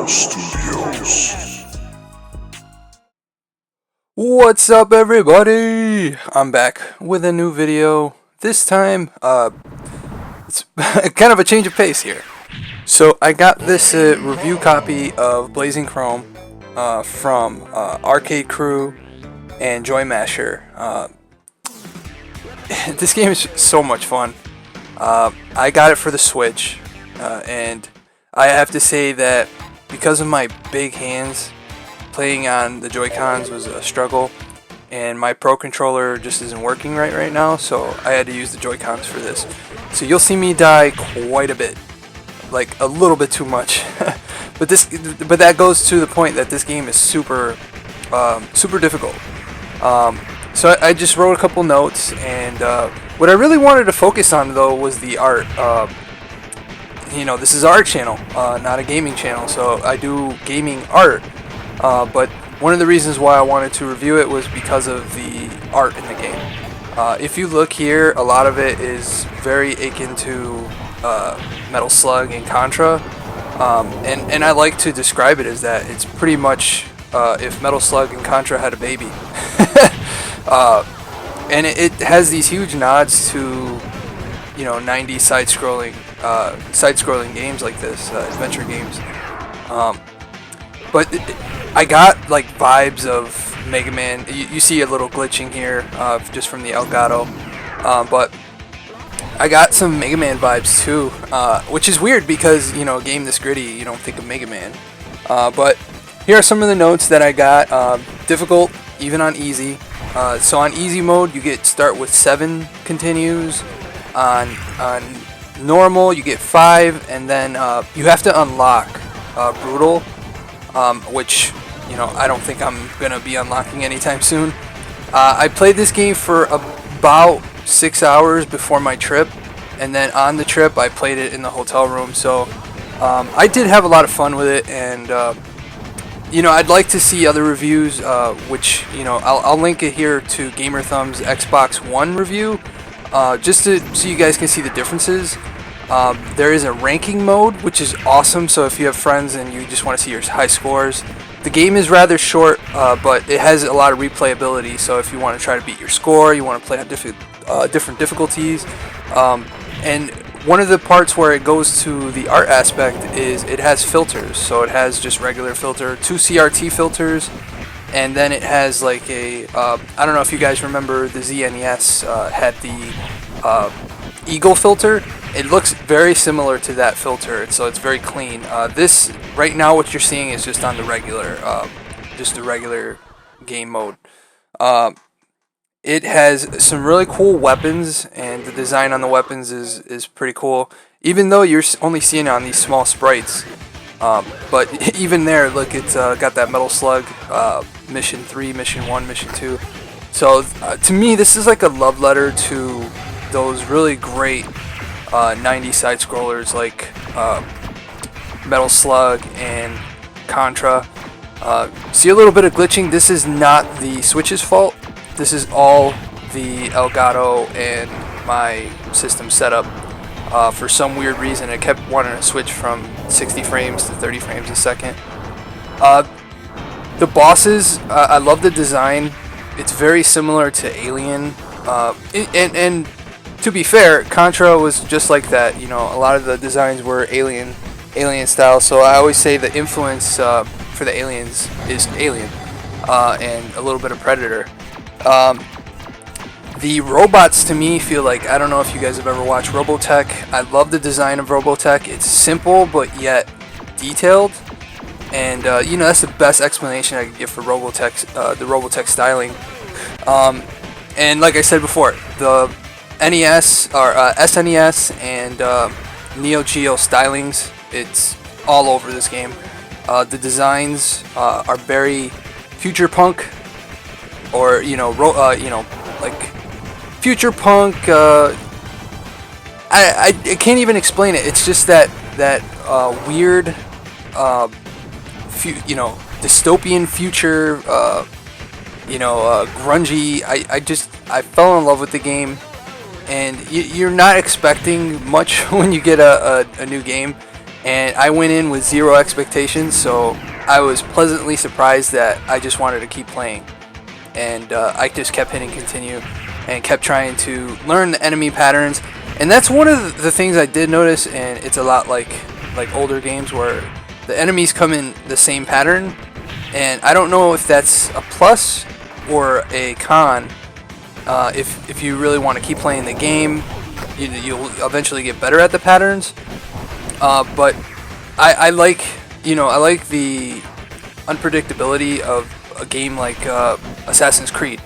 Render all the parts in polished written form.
Studios. What's up, everybody? I'm back with a new video. This time, it's kind of a change of pace here. So I got this review copy of Blazing Chrome from Arcade Crew and Joy Masher. This game is so much fun. I got it for the Switch, and I have to say that because of my big hands, playing on the Joy-Cons was a struggle, and my Pro Controller just isn't working right now, so I had to use the Joy-Cons for this. So you'll see me die quite a bit, like a little bit too much. but that goes to the point that this game is super difficult. So I just wrote a couple notes, and what I really wanted to focus on though was the art. This is our channel, not a gaming channel, so I do gaming art. But one of the reasons why I wanted to review it was because of the art in the game. If you look here, a lot of it is very akin to Metal Slug and Contra, and I like to describe it as that. It's pretty much if Metal Slug and Contra had a baby. And it has these huge nods to 90s side-scrolling games like this, adventure games. But I got like vibes of Mega Man. You see a little glitching here, just from the Elgato. But I got some Mega Man vibes too, which is weird because a game this gritty, you don't think of Mega Man. But here are some of the notes that I got. Difficult, even on easy. So on easy mode, you start with 7 continues. On normal, you get 5, and then you have to unlock brutal, which I don't think I'm gonna be unlocking anytime soon. I played this game for about 6 hours before my trip, and then on the trip I played it in the hotel room. So I did have a lot of fun with it, and I'd like to see other reviews, which I'll link it here to GamerThumb's Xbox One review, just so you guys can see the differences. There is a ranking mode, which is awesome, so if you have friends and you just want to see your high scores. The game is rather short, but it has a lot of replayability, so if you want to try to beat your score, you want to play on different difficulties. And one of the parts where it goes to the art aspect is it has filters. So it has just regular filter, 2 CRT filters, and then it has like a, I don't know if you guys remember the ZNES had the Eagle filter. It looks very similar to that filter, so it's very clean. This, right now what you're seeing is just on the regular, game mode. It has some really cool weapons, and the design on the weapons is pretty cool, even though you're only seeing it on these small sprites. But even there, look, it's got that Metal Slug, Mission 3, Mission 1, Mission 2. So to me, this is like a love letter to those really great 90s side-scrollers like Metal Slug and Contra. See a little bit of glitching. This is not the Switch's fault. This is all the Elgato and my system setup. For some weird reason, it kept wanting to switch from 60 frames to 30 frames a second. The bosses, I love the design. It's very similar to Alien. And to be fair, Contra was just like that. A lot of the designs were Alien style. So I always say the influence for the aliens is Alien, and a little bit of Predator. The robots to me feel like, I don't know if you guys have ever watched Robotech. I love the design of Robotech. It's simple but yet detailed, and that's the best explanation I could give for Robotech, the Robotech styling. And like I said before, the NES or SNES and Neo Geo stylings, it's all over this game. The designs are very future punk, or like future punk. I can't even explain it. It's just that weird, dystopian future. Grungy. I fell in love with the game, and you're not expecting much when you get a new game. and I went in with zero expectations, so I was pleasantly surprised that I just wanted to keep playing. And I just kept hitting continue and kept trying to learn the enemy patterns. And that's one of the things I did notice, and it's a lot like older games where the enemies come in the same pattern, and I don't know if that's a plus or a con. If you really want to keep playing the game, you'll eventually get better at the patterns. But I like the unpredictability of a game like Assassin's Creed.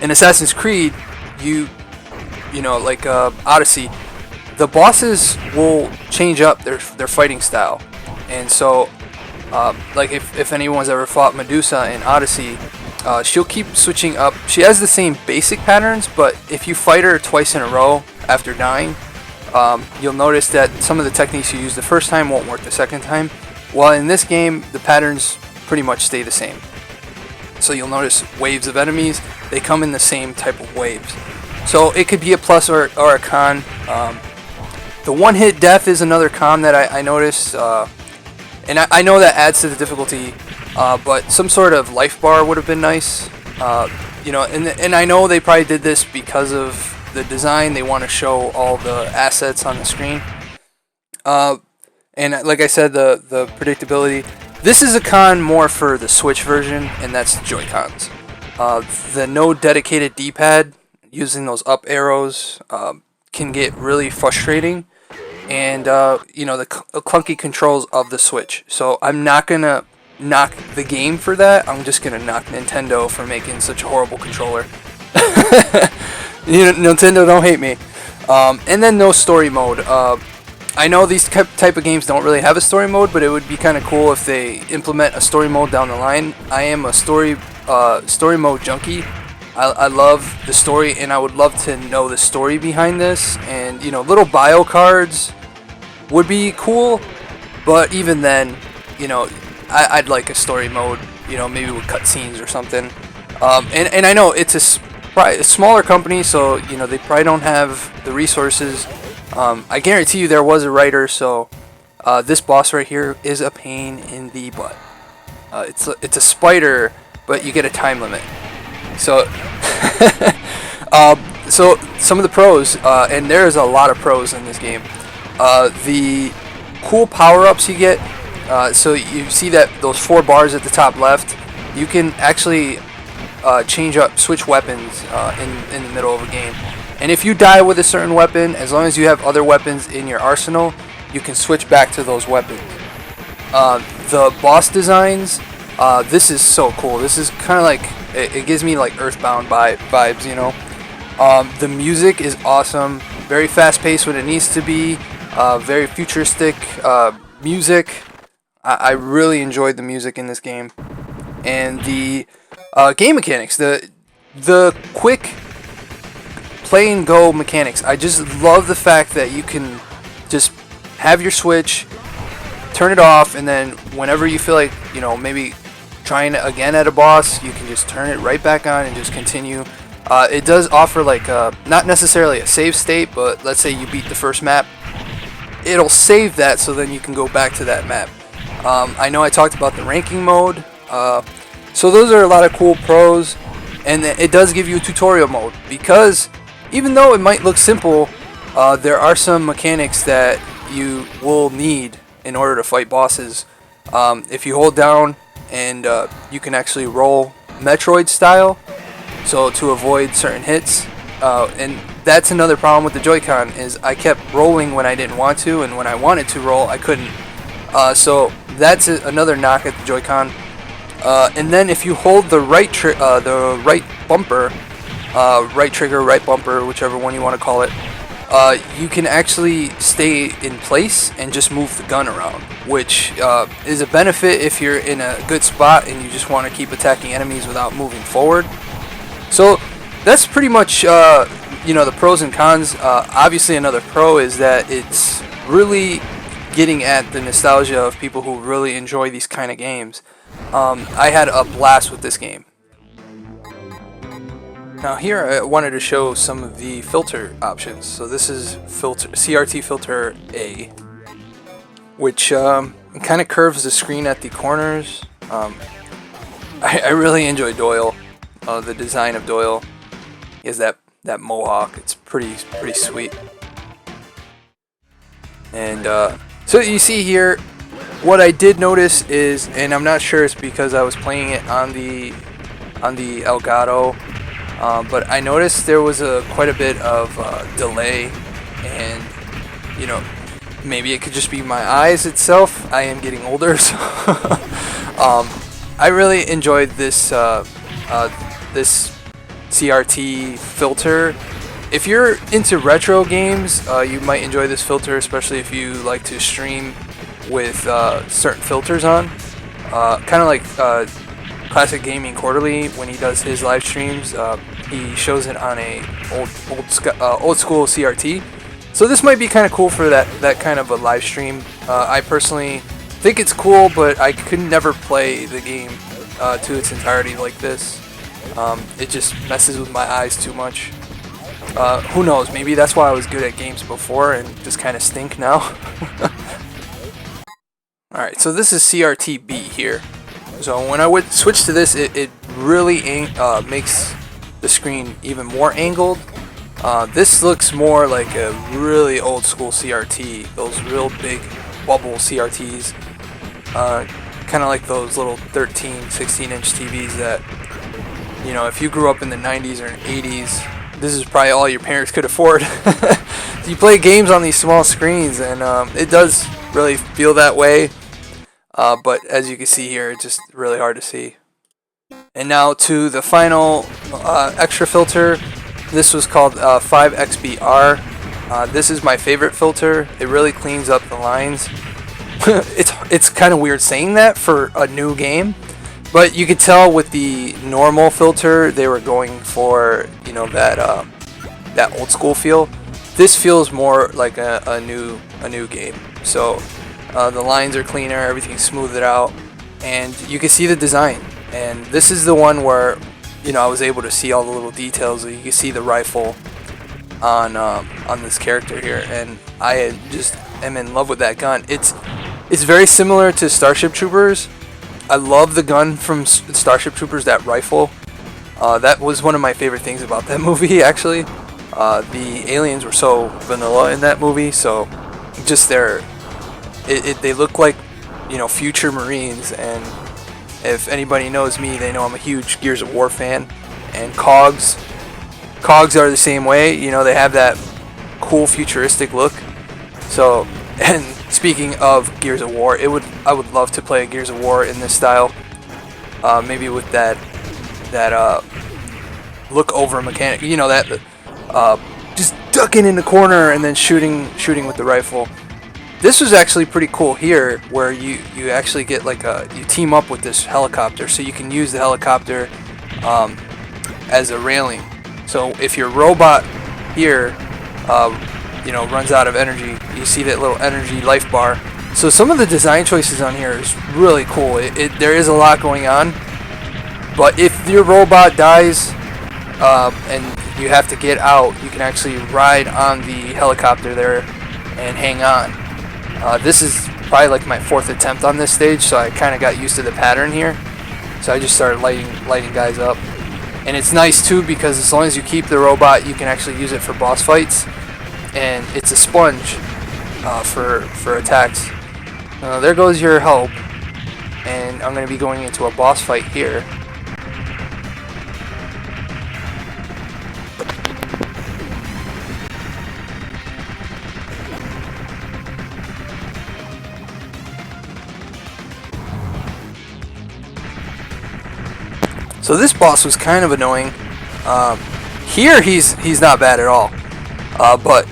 In Assassin's Creed, like Odyssey, the bosses will change up their fighting style, and so like if anyone's ever fought Medusa in Odyssey, she'll keep switching up. She has the same basic patterns, but if you fight her twice in a row after dying, you'll notice that some of the techniques you use the first time won't work the second time. While in this game, the patterns pretty much stay the same. So you'll notice waves of enemies, they come in the same type of waves. So it could be a plus or a con. The one-hit death is another con that I noticed, and I know that adds to the difficulty, but some sort of life bar would have been nice. And I know they probably did this because of the design. They want to show all the assets on the screen. And like I said, the predictability. This is a con more for the Switch version, and that's Joy-Cons. The no dedicated D-pad, using those up arrows, can get really frustrating. And, the clunky controls of the Switch. So I'm not going to knock the game for that. I'm just going to knock Nintendo for making such a horrible controller. Nintendo, don't hate me. And then no story mode. I know these type of games don't really have a story mode, but it would be kind of cool if they implement a story mode down the line. I am a story mode junkie. I love the story, and I would love to know the story behind this. And little bio cards would be cool, but even then, I'd like a story mode. Maybe with cutscenes or something. And I know it's a smaller company, so they probably don't have the resources. I guarantee you there was a writer, so this boss right here is a pain in the butt. It's a spider, but you get a time limit. So, so some of the pros, and there's a lot of pros in this game. The cool power-ups you get. So you see that those 4 bars at the top left. You can actually switch weapons in the middle of a game. And if you die with a certain weapon, as long as you have other weapons in your arsenal, you can switch back to those weapons. The boss designs, this is so cool. This is kind of like, it gives me like Earthbound vibes, The music is awesome, very fast-paced when it needs to be, very futuristic music. I really enjoyed the music in this game. And the game mechanics, the quick play and go mechanics. I just love the fact that you can just have your Switch, turn it off, and then whenever you feel like, maybe trying again at a boss, you can just turn it right back on and just continue. It does offer like not necessarily a save state, but let's say you beat the first map, it'll save that so then you can go back to that map. I know I talked about the ranking mode, so those are a lot of cool pros, and it does give you a tutorial mode, because even though it might look simple, there are some mechanics that you will need in order to fight bosses. If you hold down, and you can actually roll Metroid style, so to avoid certain hits, and that's another problem with the Joy-Con, is I kept rolling when I didn't want to, and when I wanted to roll, I couldn't. So that's another knock at the Joy-Con. And then if you hold the right bumper, right trigger, right bumper, whichever one you want to call it, you can actually stay in place and just move the gun around, which is a benefit if you're in a good spot and you just want to keep attacking enemies without moving forward. So that's pretty much the pros and cons. Obviously another pro is that it's really getting at the nostalgia of people who really enjoy these kind of games. I had a blast with this game. Now here I wanted to show some of the filter options. So this is CRT filter A. which kind of curves the screen at the corners. I really enjoy Doyle, the design of Doyle. He has that mohawk. It's pretty sweet. And so you see here, what I did notice is, and I'm not sure it's because I was playing it on the Elgato, but I noticed there was quite a bit of delay, and you know, maybe it could just be my eyes itself. I am getting older, so I really enjoyed this this CRT filter. If you're into retro games, you might enjoy this filter, especially if you like to stream with certain filters on. Kind of like Classic Gaming Quarterly, when he does his live streams, he shows it on a old school CRT. So this might be kind of cool for that kind of a live stream. I personally think it's cool, but I could never play the game to its entirety like this. It just messes with my eyes too much. Who knows, maybe that's why I was good at games before and just kind of stink now. Alright, so this is CRT-B here. So when I would switch to this, it really makes the screen even more angled. This looks more like a really old school CRT, those real big bubble CRTs. Kind of like those little 13, 16 inch TVs that, you know, if you grew up in the 90s or 80s, this is probably all your parents could afford. You play games on these small screens, and it does really feel that way. But as you can see here, it's just really hard to see. And now to the final extra filter. This was called 5XBR. This is my favorite filter. It really cleans up the lines. It's kind of weird saying that for a new game, but you could tell with the normal filter they were going for, you know, that old school feel. This feels more like a new game. So the lines are cleaner, everything's smoothed out, and you can see the design. And this is the one where, you know, I was able to see all the little details. You can see the rifle on this character here, and I just am in love with that gun. It's very similar to Starship Troopers. I love the gun from Starship Troopers, that rifle. That was one of my favorite things about that movie, actually. The aliens were so vanilla in that movie, so just they look like, you know, future Marines. And if anybody knows me, they know I'm a huge Gears of War fan. And Cogs are the same way. You know, they have that cool futuristic look. So, and speaking of Gears of War, I would love to play a Gears of War in this style. Maybe with that look over mechanic. You know, that just ducking in the corner and then shooting with the rifle. This was actually pretty cool here, where you actually get like you team up with this helicopter, so you can use the helicopter as a railing. So if your robot here, you know, runs out of energy, you see that little energy life bar. So some of the design choices on here is really cool. There is a lot going on, but if your robot dies and you have to get out, you can actually ride on the helicopter there and hang on. This is probably like my 4th attempt on this stage, so I kind of got used to the pattern here. So I just started lighting guys up. And it's nice too, because as long as you keep the robot, you can actually use it for boss fights. And it's a sponge for attacks. There goes your help. And I'm going to be going into a boss fight here. So this boss was kind of annoying. Here he's not bad at all, but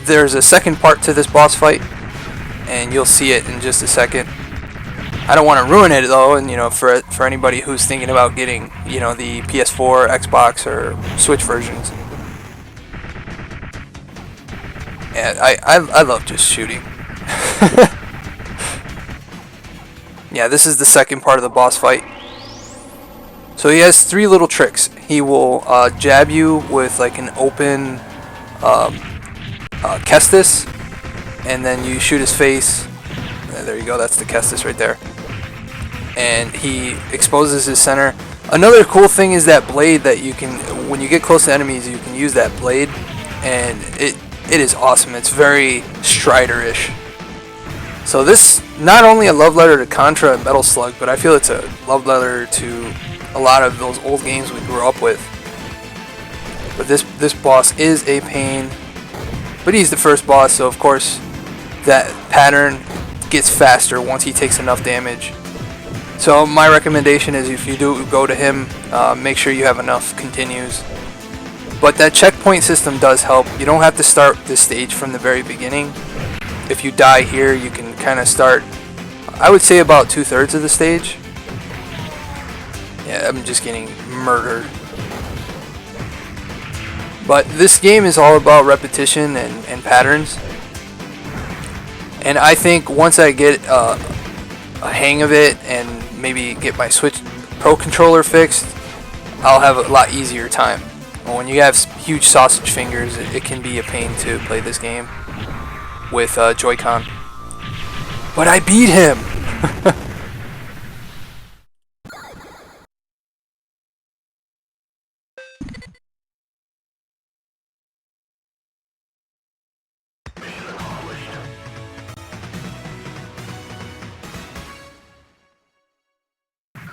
there's a second part to this boss fight, and you'll see it in just a second. I don't want to ruin it though, and you know, for anybody who's thinking about getting, you know, the PS4, Xbox, or Switch versions. And I love just shooting. Yeah, this is the second part of the boss fight. So he has 3 little tricks. He will jab you with like an open Kestis, and then you shoot his face, There you go, that's the Kestis right there. And he exposes his center. Another cool thing is that blade that you can, when you get close to enemies, you can use that blade, and it is awesome. It's very Strider-ish. So this, not only a love letter to Contra and Metal Slug, but I feel it's a love letter to a lot of those old games we grew up with. But this boss is a pain, but he's the first boss, so of course that pattern gets faster once he takes enough damage. So my recommendation is, if you do go to him, make sure you have enough continues. But that checkpoint system does help. You don't have to start this stage from the very beginning. If you die here, you can kind of start, I would say, about 2/3 of the stage. Yeah, I'm just getting murdered. But this game is all about repetition and patterns. And I think once I get a hang of it and maybe get my Switch Pro controller fixed, I'll have a lot easier time. When you have huge sausage fingers, it can be a pain to play this game with Joy-Con. But I beat him!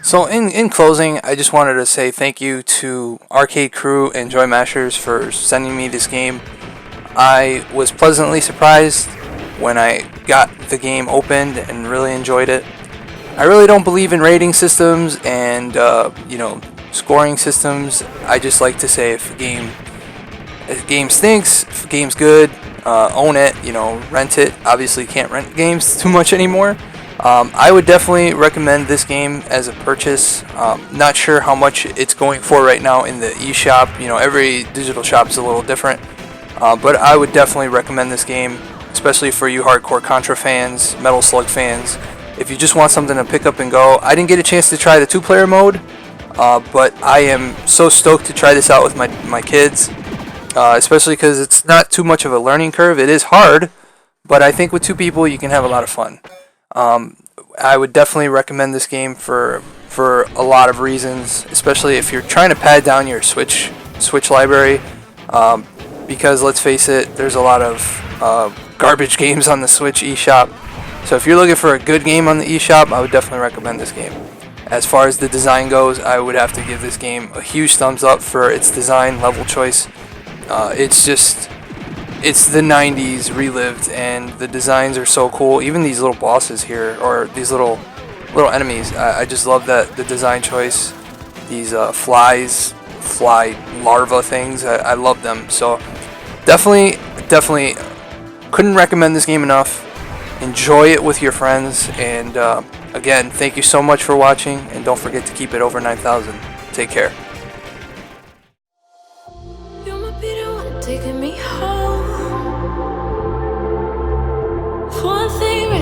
So in closing, I just wanted to say thank you to Arcade Crew and Joy Mashers for sending me this game. I was pleasantly surprised when I got the game opened and really enjoyed it. I really don't believe in rating systems and scoring systems. I just like to say if a game stinks, if a game's good, own it, rent it. Obviously can't rent games too much anymore. I would definitely recommend this game as a purchase. Not sure how much it's going for right now in the eShop. Every digital shop is a little different. But I would definitely recommend this game, especially for you hardcore Contra fans, Metal Slug fans. If you just want something to pick up and go. I didn't get a chance to try the 2-player mode, but I am so stoked to try this out with my kids, especially because it's not too much of a learning curve. It is hard, but I think with 2 people you can have a lot of fun. I would definitely recommend this game for a lot of reasons, especially if you're trying to pad down your Switch library, because let's face it, there's a lot of garbage games on the Switch eShop. So if you're looking for a good game on the eShop, I would definitely recommend this game. As far as the design goes, I would have to give this game a huge thumbs up for its design, level choice. It's the 90s relived, and the designs are so cool. Even these little bosses here, or these little enemies, I just love that the design choice. These fly larva things, I love them. So definitely couldn't recommend this game enough. Enjoy it with your friends, and again, thank you so much for watching, and don't forget to keep it over 9,000. Take care. Taking me home.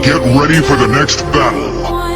Get ready for the next battle.